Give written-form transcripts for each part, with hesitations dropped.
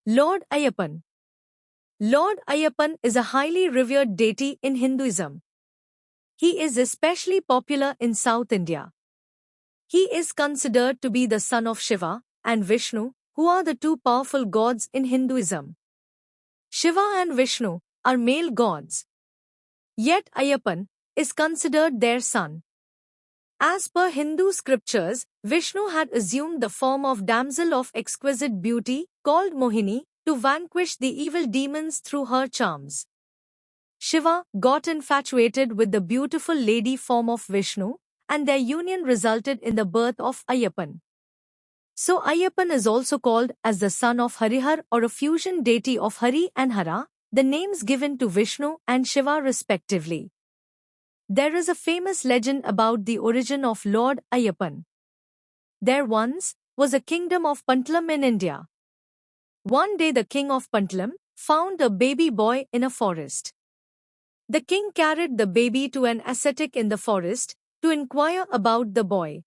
Lord Ayyappan. Lord Ayyappan is a highly revered deity in Hinduism. He is especially popular in South India. He is considered to be the son of Shiva and Vishnu, who are the two powerful gods in Hinduism. Shiva and Vishnu are male gods. Yet Ayyappan is considered their son. As per Hindu scriptures, Vishnu had assumed the form of damsel of exquisite beauty, called Mohini, to vanquish the evil demons through her charms. Shiva got infatuated with the beautiful lady form of Vishnu, and their union resulted in the birth of Ayyappan. So Ayyappan is also called as the son of Harihar, or a fusion deity of Hari and Hara, the names given to Vishnu and Shiva respectively. There is a famous legend about the origin of Lord Ayyappan. There once was a kingdom of Pantalam in India. One day the king of Pantalam found a baby boy in a forest. The king carried the baby to an ascetic in the forest to inquire about the boy.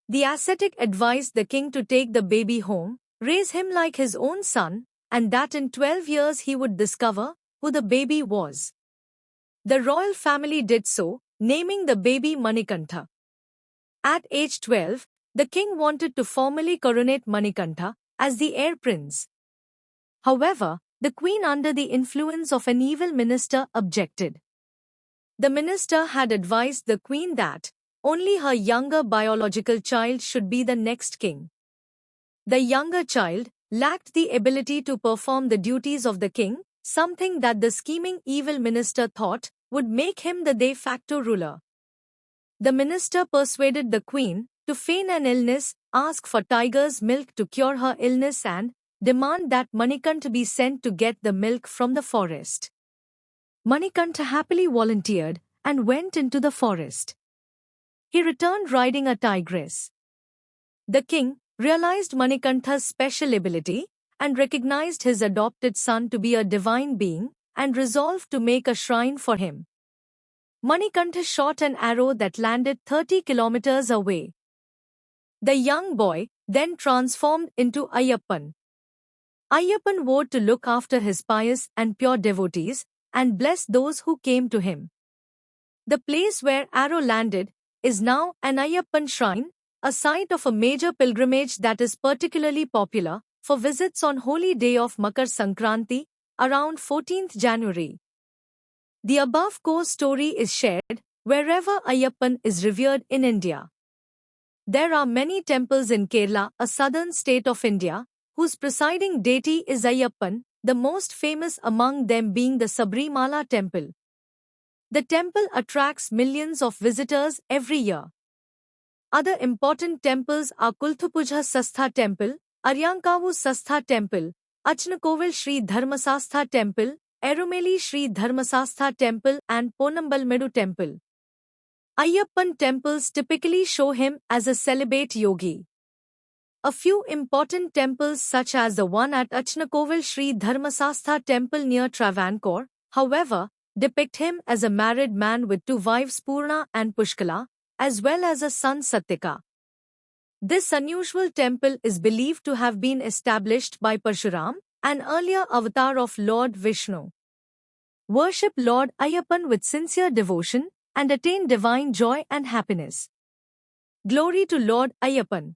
The ascetic advised the king to take the baby home, raise him like his own son, and that in 12 years he would discover who the baby was. The royal family did so, naming the baby Manikantha. At age 12, the king wanted to formally coronate Manikantha as the heir prince. However, the queen, under the influence of an evil minister, objected. The minister had advised the queen that only her younger biological child should be the next king. The younger child lacked the ability to perform the duties of the king, something that the scheming evil minister thought would make him the de facto ruler. The minister persuaded the queen to feign an illness, ask for tiger's milk to cure her illness, and demand that Manikantha be sent to get the milk from the forest. Manikantha happily volunteered and went into the forest. He returned riding a tigress. The king realized Manikantha's special ability and recognized his adopted son to be a divine being and resolved to make a shrine for him. Manikantha shot an arrow that landed 30 kilometers away. The young boy then transformed into Ayyappan. Ayyappan vowed to look after his pious and pure devotees and bless those who came to him. The place where arrow landed is now an Ayyappan shrine, a site of a major pilgrimage that is particularly popular for visits on holy day of Makar Sankranti, around 14th January. The above core story is shared wherever Ayyappan is revered in India. There are many temples in Kerala, a southern state of India, whose presiding deity is Ayyappan, the most famous among them being the Sabrimala temple. The temple attracts millions of visitors every year. Other important temples are Kulthupuzha Sastha Temple, Aryankavu Sastha Temple, Achnakovil Sri Dharmasastha Temple, Erumeli Sri Dharmasastha Temple, and Ponambalmedu Temple. Ayyappan temples typically show him as a celibate yogi. A few important temples such as the one at Achnakovil Sri Dharmasastha Temple near Travancore, however, depict him as a married man with two wives Purna and Pushkala, as well as a son Satyaka. This unusual temple is believed to have been established by Parshuram, an earlier avatar of Lord Vishnu. Worship Lord Ayyappan with sincere devotion and attain divine joy and happiness. Glory to Lord Ayyappan.